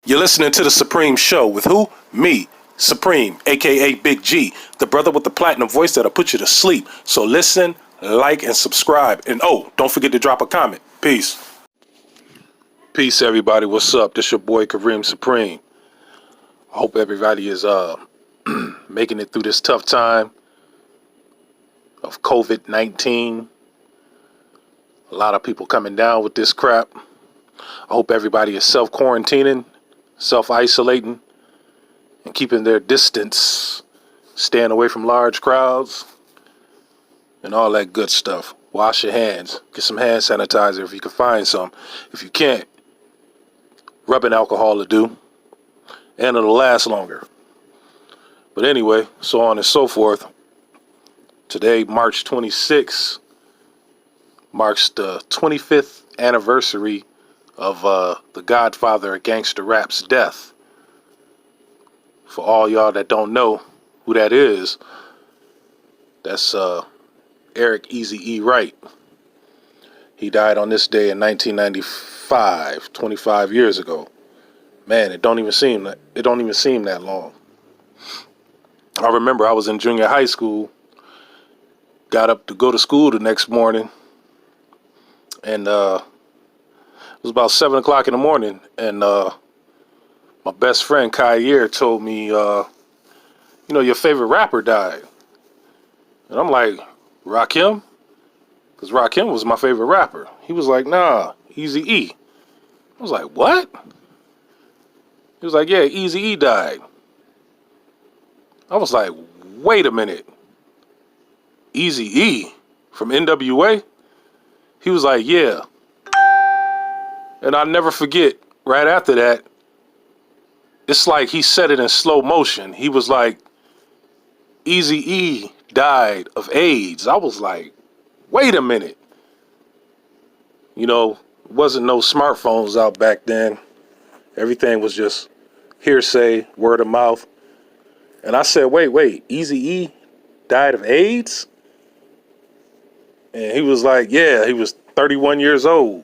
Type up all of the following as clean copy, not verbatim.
You're listening to The Supreme Show with who? Me, Supreme, aka Big G, the brother with the platinum voice that'll put you to sleep. So listen, like, and subscribe. And oh, don't forget to drop a comment. Peace. Peace, everybody. What's up? This your boy Kareem Supreme. I hope everybody is making it through this tough time of COVID-19. A lot of people coming down with this crap. I hope everybody is self-quarantining, self-isolating, and keeping their distance, staying away from large crowds, and all that good stuff. Wash your hands. Get some hand sanitizer if you can find some. If you can't, rubbing alcohol will do, and it'll last longer. But anyway, so on and so forth. Today, March 26th, marks the 25th anniversary of the godfather of gangster rap's death. For all y'all that don't know who that is, that's Eric Eazy-E Wright. He died on this day in 1995, 25 years ago. Man, it don't even seem that long. I remember I was in junior high school, got up to go to school the next morning, and it was about 7 o'clock in the morning, and my best friend Kyer told me, your favorite rapper died. And I'm like, Rakim? Because Rakim was my favorite rapper. He was like, nah, Eazy-E. I was like, what? He was like, yeah, Eazy-E died. I was like, wait a minute. Eazy-E from N.W.A? He was like, yeah. And I'll never forget, right after that, it's like he said it in slow motion. He was like, Eazy-E died of AIDS. I was like, wait a minute. Wasn't no smartphones out back then. Everything was just hearsay, word of mouth. And I said, wait, Eazy-E died of AIDS? And he was like, yeah, he was 31 years old.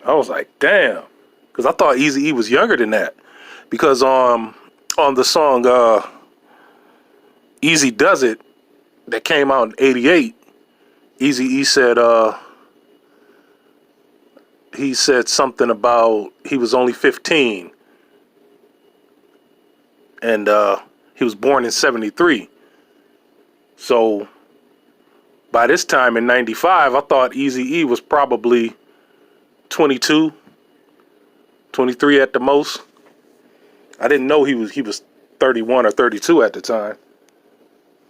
I was like, damn. Because I thought Eazy-E was younger than that. Because on the song Easy Does It that came out in 88, Eazy-E said something about he was only 15. And he was born in 73. So by this time in 95, I thought Eazy-E was probably 22, 23 at the most. I didn't know he was 31 or 32 at the time.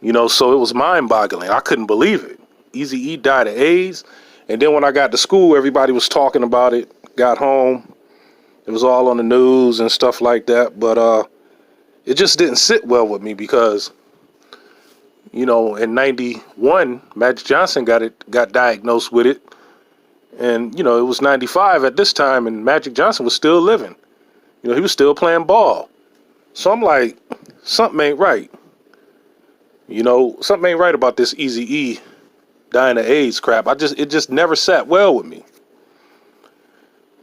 So it was mind-boggling. I couldn't believe it. Eazy-E died of AIDS, and then when I got to school, everybody was talking about it. Got home, it was all on the news and stuff like that. But it just didn't sit well with me because, in 91, Magic Johnson got diagnosed with it. And, it was 95 at this time, and Magic Johnson was still living. He was still playing ball. So I'm like, something ain't right. Something ain't right about this Eazy-E dying of AIDS crap. It just never sat well with me.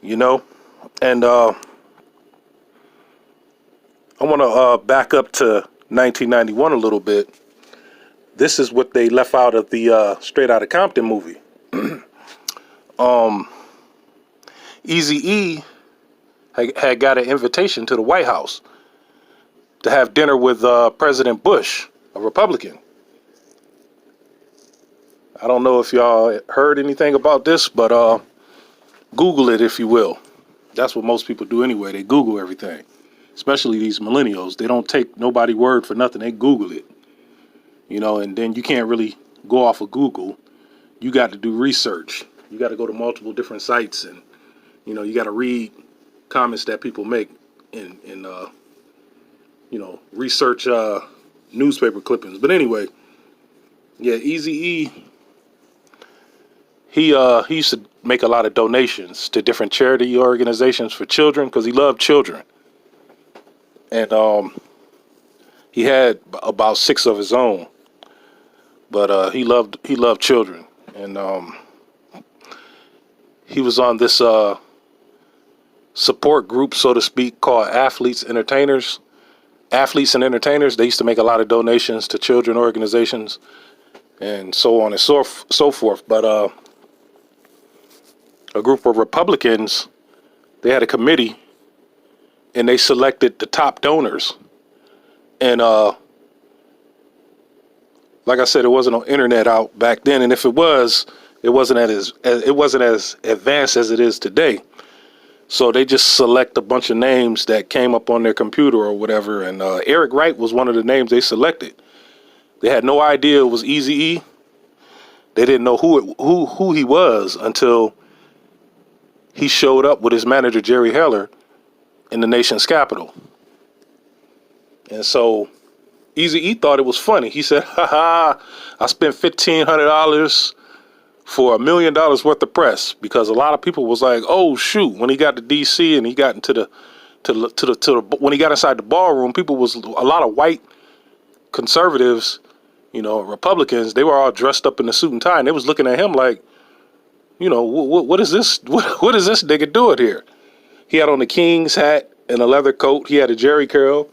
And I want to back up to 1991 a little bit. This is what they left out of the Straight Outta Compton movie. Eazy-E had got an invitation to the White House to have dinner with President Bush, a Republican. I don't know if y'all heard anything about this, but Google it if you will. That's what most people do anyway. They Google everything, especially these millennials. They don't take nobody's word for nothing. They Google it, and then you can't really go off of Google. You got to do research. You got to go to multiple different sites, and you got to read comments that people make and research newspaper clippings. But anyway, yeah, Eazy-E, he used to make a lot of donations to different charity organizations for children because he loved children. And he had about 6 of his own, but he loved children. And he was on this support group, so to speak, called Athletes and Entertainers. They used to make a lot of donations to children organizations and so on and so forth. But a group of Republicans, they had a committee and they selected the top donors. And like I said, it wasn't on internet out back then, and if it was, it wasn't as advanced as it is today. So they just select a bunch of names that came up on their computer or whatever, and Eric Wright was one of the names they selected. They had no idea it was Eazy-E. They didn't know who he was until he showed up with his manager Jerry Heller in the nation's capital. And so Eazy-E thought it was funny. He said, "Ha ha! I spent $1,500 for $1 million worth of press," because a lot of people was like, "Oh shoot!" When he got to D.C. and he got into when he got inside the ballroom, a lot of white conservatives, Republicans. They were all dressed up in the suit and tie, and they was looking at him like, what is this? What is this nigga doing here? He had on the King's hat and a leather coat. He had a jerry curl,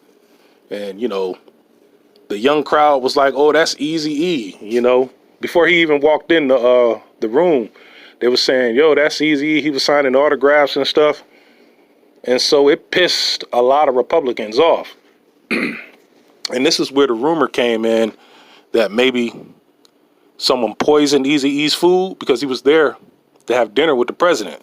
and the young crowd was like, "Oh, that's Eazy-E," Before he even walked in the room, they were saying, "Yo, that's Eazy-E." He was signing autographs and stuff. And so it pissed a lot of Republicans off. And this is where the rumor came in that maybe someone poisoned Eazy-E's food because he was there to have dinner with the president.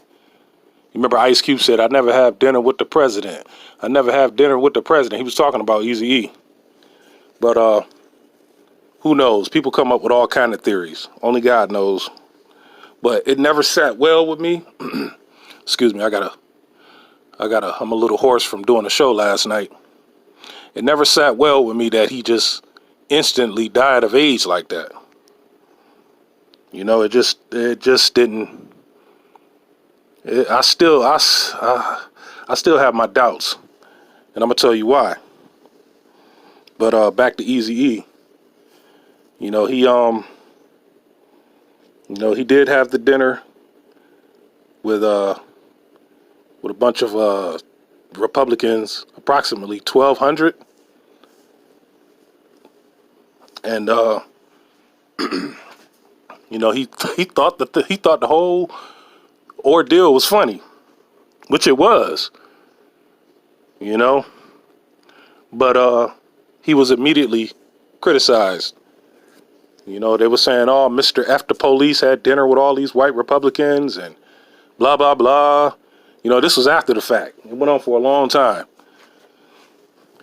You remember Ice Cube said, "I never have dinner with the president. I never have dinner with the president." He was talking about Eazy-E. But who knows? People come up with all kind of theories. Only God knows. But it never sat well with me. Excuse me, I'm a little hoarse from doing a show last night. It never sat well with me that he just instantly died of AIDS like that. It just didn't. I still have my doubts, and I'm gonna tell you why. But back to Eazy-E. He did have the dinner with a bunch of Republicans, approximately 1,200, and he thought the whole ordeal was funny, which it was, but he was immediately criticized. They were saying, "Oh, Mr. F the police had dinner with all these white Republicans and blah, blah, blah." This was after the fact. It went on for a long time.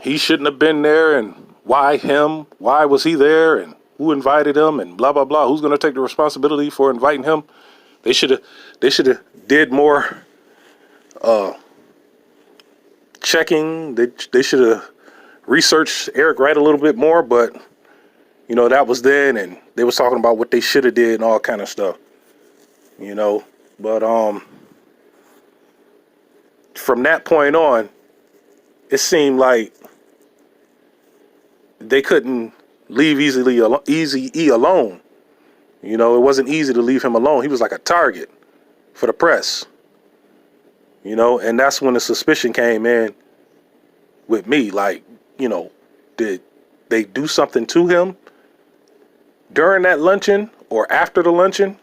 He shouldn't have been there, and why him? Why was he there? And who invited him? And blah, blah, blah. Who's going to take the responsibility for inviting him? They should have did more checking. They should have researched Eric Wright a little bit more, but that was then, and they was talking about what they should have did and all kind of stuff. But from that point on, it seemed like they couldn't leave Eazy-E alone. It wasn't easy to leave him alone. He was like a target for the press. And that's when the suspicion came in with me. Like, did they do something to him during that luncheon or after the luncheon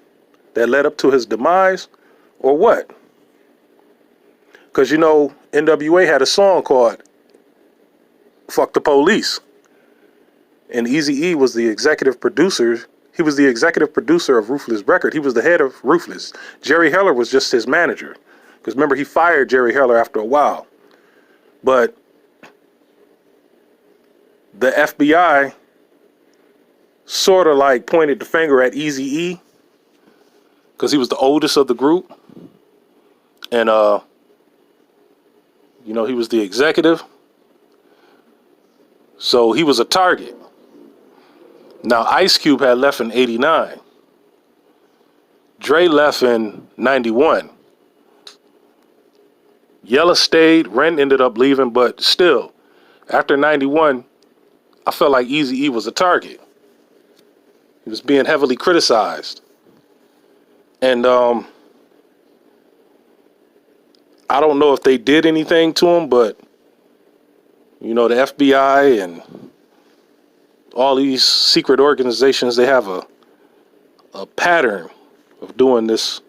that led up to his demise, or what? Because, N.W.A had a song called "Fuck the Police." And Eazy-E was the executive producer. He was the executive producer of Ruthless Records. He was the head of Ruthless. Jerry Heller was just his manager. Because remember, he fired Jerry Heller after a while. But the FBI sort of like pointed the finger at Eazy-E because he was the oldest of the group. And, he was the executive. So he was a target. Now, Ice Cube had left in '89. Dre left in '91. Yella stayed. Ren ended up leaving, but still, after '91, I felt like Eazy-E was a target. He was being heavily criticized. And I don't know if they did anything to him, but you know, the FBI and all these secret organizations, they have a pattern of doing this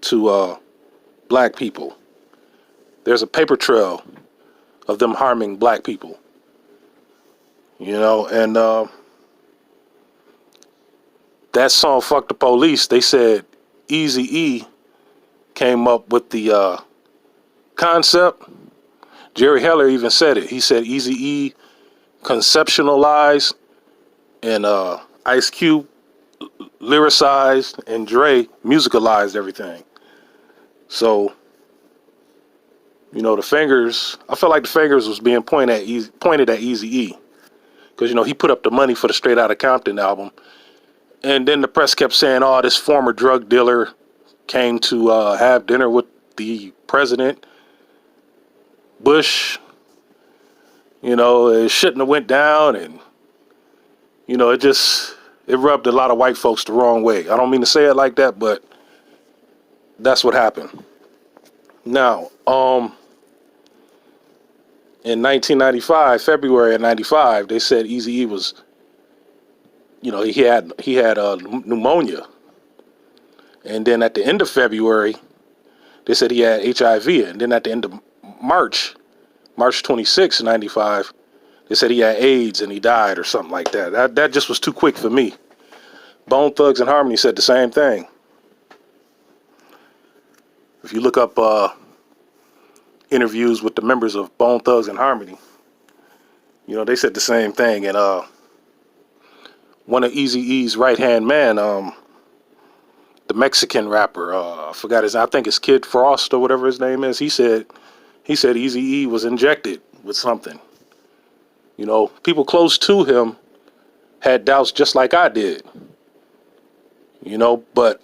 to black people. There's a paper trail of them harming black people. You know, and that song, Fuck the Police, they said Eazy-E came up with the concept. Jerry Heller even said it. He said Eazy-E conceptualized and Ice Cube lyricized and Dre musicalized everything. So, you know, the fingers, I felt like the fingers was being pointed at Eazy-E. Because, you know, he put up the money for the Straight Outta Compton album. And then the press kept saying, oh, this former drug dealer came to have dinner with the president, Bush. You know, it shouldn't have went down. And, you know, it rubbed a lot of white folks the wrong way. I don't mean to say it like that, but that's what happened. Now, in 1995, February of 95, they said Eazy-E was, you know, he had pneumonia. And then at the end of February, they said he had HIV. And then at the end of March 26, 95, they said he had AIDS and he died or something like that. That just was too quick for me. Bone Thugs and Harmony said the same thing. If you look up interviews with the members of Bone Thugs and Harmony, you know, they said the same thing. And one of Eazy-E's right-hand man, the Mexican rapper, I forgot his, I think it's Kid Frost or whatever his name is. He said Eazy-E was injected with something. You know, people close to him had doubts just like I did. You know, but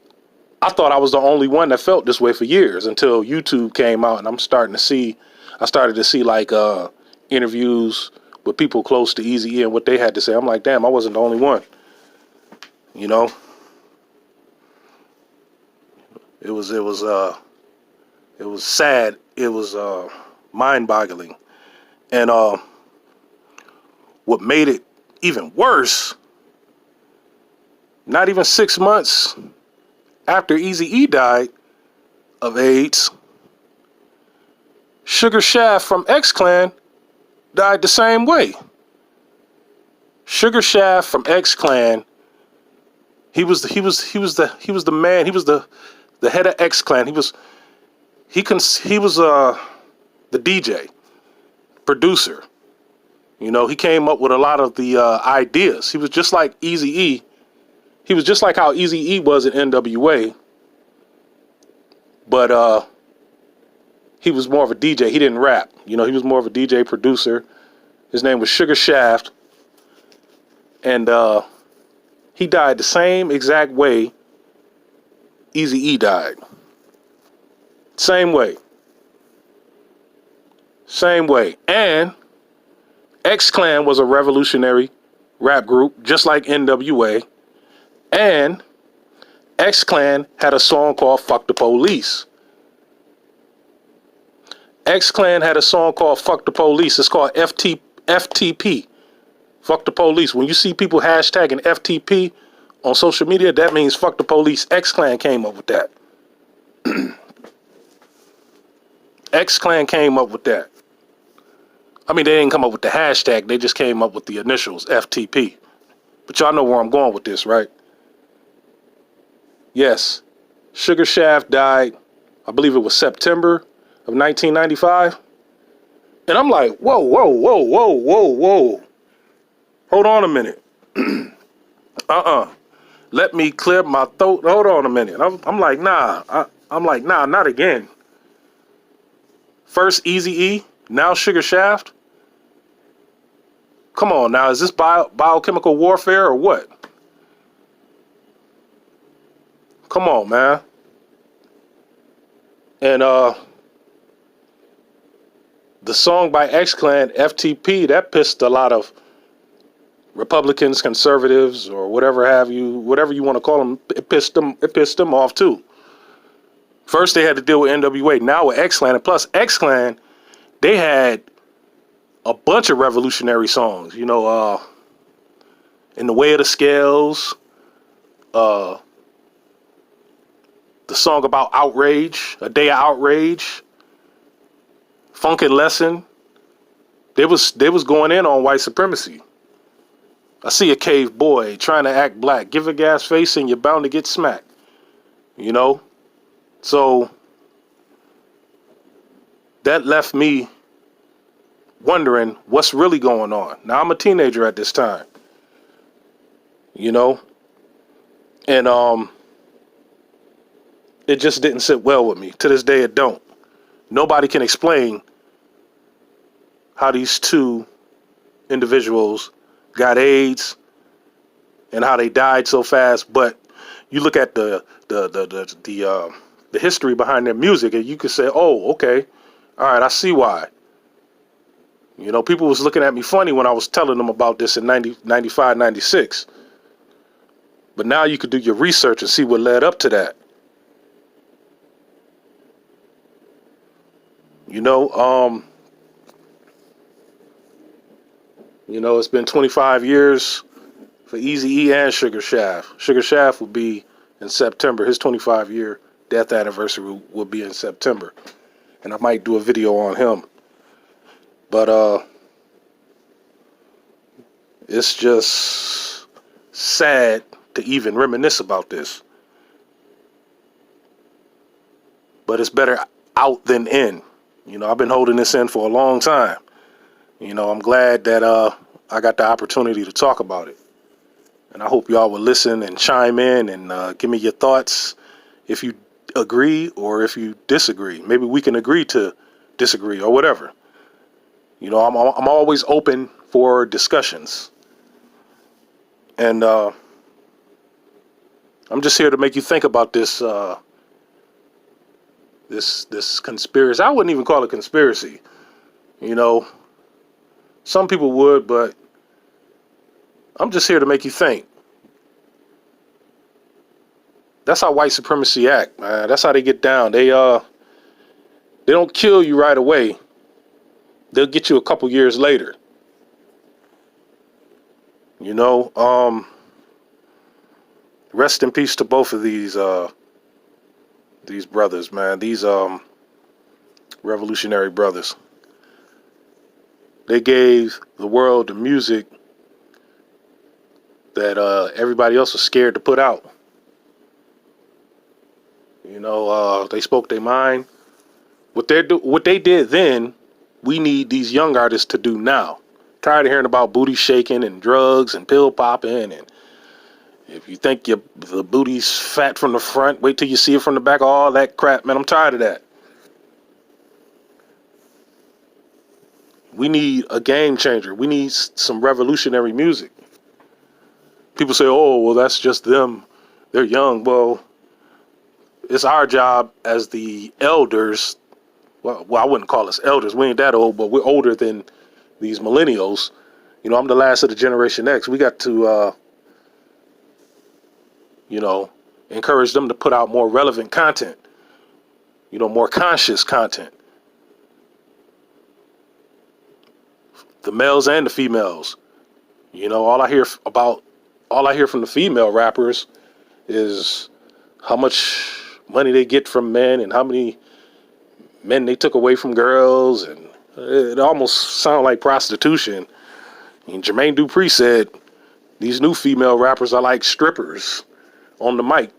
I thought I was the only one that felt this way for years until YouTube came out, and I started to see like interviews with people close to Eazy-E and what they had to say. I'm like, damn, I wasn't the only one. You know, it was sad. It was mind-boggling, and what made it even worse, not even 6 months after Eazy-E died of AIDS, Sugar Shaft from X-Clan died the same way. Sugar Shaft from X-Clan, he was the man, he was the head of X-Clan. He was the DJ, producer. You know, he came up with a lot of the ideas. He was just like Eazy-E. He was just like how Eazy-E was in N.W.A. But he was more of a DJ. He didn't rap. You know, he was more of a DJ producer. His name was Sugar Shaft. And he died the same exact way Eazy-E died. Same way. Same way. And X-Clan was a revolutionary rap group, just like N.W.A. And X-Clan had a song called Fuck the Police. X-Clan had a song called Fuck the Police. It's called FTP. Fuck the Police. When you see people hashtagging FTP on social media, that means fuck the police. X-Clan came up with that. X-Clan came up with that. I mean, they didn't come up with the hashtag. They just came up with the initials, FTP. But y'all know where I'm going with this, right? Yes, Sugar Shaft died, I believe it was September of 1995. And I'm like, whoa. Hold on a minute. Let me clear my throat. Hold on a minute. I'm like, nah. I'm like, nah, not again. First Eazy-E, now Sugar Shaft. Come on now, is this biochemical warfare or what? Come on, man. And the song by X-Clan, FTP, that pissed a lot of Republicans, conservatives, or whatever you want to call them. It pissed them off too. First, they had to deal with N.W.A. Now with X-Clan, and plus X-Clan, they had a bunch of revolutionary songs. You know, In the Way of the Scales, the song about outrage, A Day of Outrage, Funkin' Lesson. They was going in on white supremacy. I see a cave boy trying to act black. Give a gas face and you're bound to get smacked. You know? So that left me wondering what's really going on. Now I'm a teenager at this time. You know? And it just didn't sit well with me. To this day it don't. Nobody can explain how these two individuals got AIDS and how they died so fast, but you look at the history behind their music and you could say, oh, okay, all right, I see why. You know, people was looking at me funny when I was telling them about this in 95, 96. But now you could do your research and see what led up to that. You know, it's been 25 years for Eazy-E and Sugar Shaft. Sugar Shaft will be in September. His 25-year death anniversary will be in September. And I might do a video on him. But it's just sad to even reminisce about this. But it's better out than in. You know, I've been holding this in for a long time. You know, I'm glad that I got the opportunity to talk about it. And I hope y'all will listen and chime in and give me your thoughts if you agree or if you disagree. Maybe we can agree to disagree or whatever. You know, I'm always open for discussions. And I'm just here to make you think about this this conspiracy. I wouldn't even call it conspiracy. You know, some people would, but I'm just here to make you think. That's how white supremacy act, man. That's how they get down. They don't kill you right away. They'll get you a couple years later. You know, rest in peace to both of these brothers, man. These revolutionary brothers. They gave the world the music that everybody else was scared to put out. You know, they spoke their mind. What they did then, we need these young artists to do now. Tired of hearing about booty shaking and drugs and pill popping, and if you think the booty's fat from the front, wait till you see it from the back. All that crap, man. I'm tired of that. We need a game changer. We need some revolutionary music. People say, oh, well, that's just them. They're young. Well, it's our job as the elders. Well, I wouldn't call us elders. We ain't that old, but we're older than these millennials. You know, I'm the last of the Generation X. We got to, you know, encourage them to put out more relevant content. You know, more conscious content. The males and the females. You know, all I hear from the female rappers is how much money they get from men and how many men they took away from girls, and it almost sounds like prostitution. And Jermaine Dupri said these new female rappers are like strippers on the mic.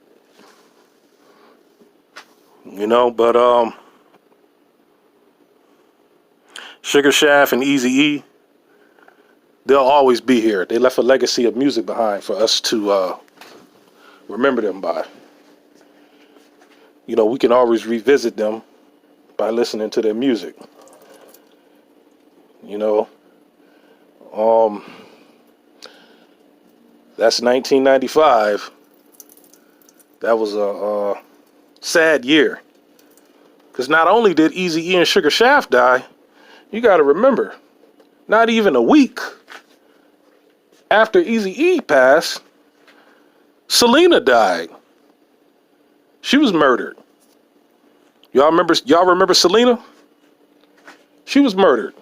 You know, but Sugar Shaft and Eazy-E, they'll always be here. They left a legacy of music behind for us to remember them by. You know, we can always revisit them by listening to their music. You know, that's 1995. That was a sad year. Because not only did Eazy-E and Sugar Shaft die, you got to remember, not even a week after Eazy-E passed, , Selena died. She was murdered. Y'all remember Selena? She was murdered.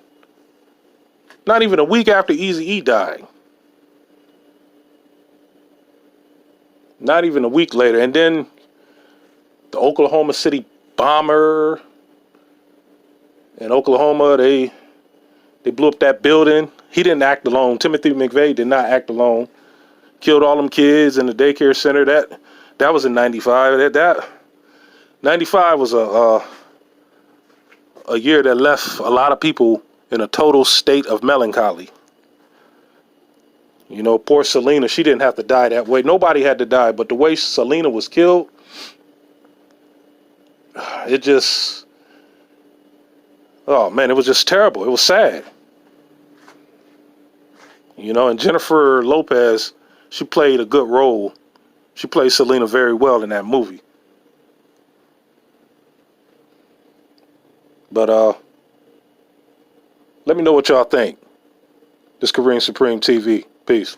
Not even a week after Eazy-E died. Not even a week later. And then the Oklahoma City bomber in Oklahoma, they blew up that building. He didn't act alone. Timothy McVeigh did not act alone. Killed all them kids in the daycare center. That was in '95. That 95 was a year that left a lot of people in a total state of melancholy. You know, poor Selena, she didn't have to die that way. Nobody had to die, but the way Selena was killed, it just, oh man, it was just terrible. It was sad. You know, and Jennifer Lopez, she played a good role. She played Selena very well in that movie. But let me know what y'all think. This Kareem Supreme TV. Peace.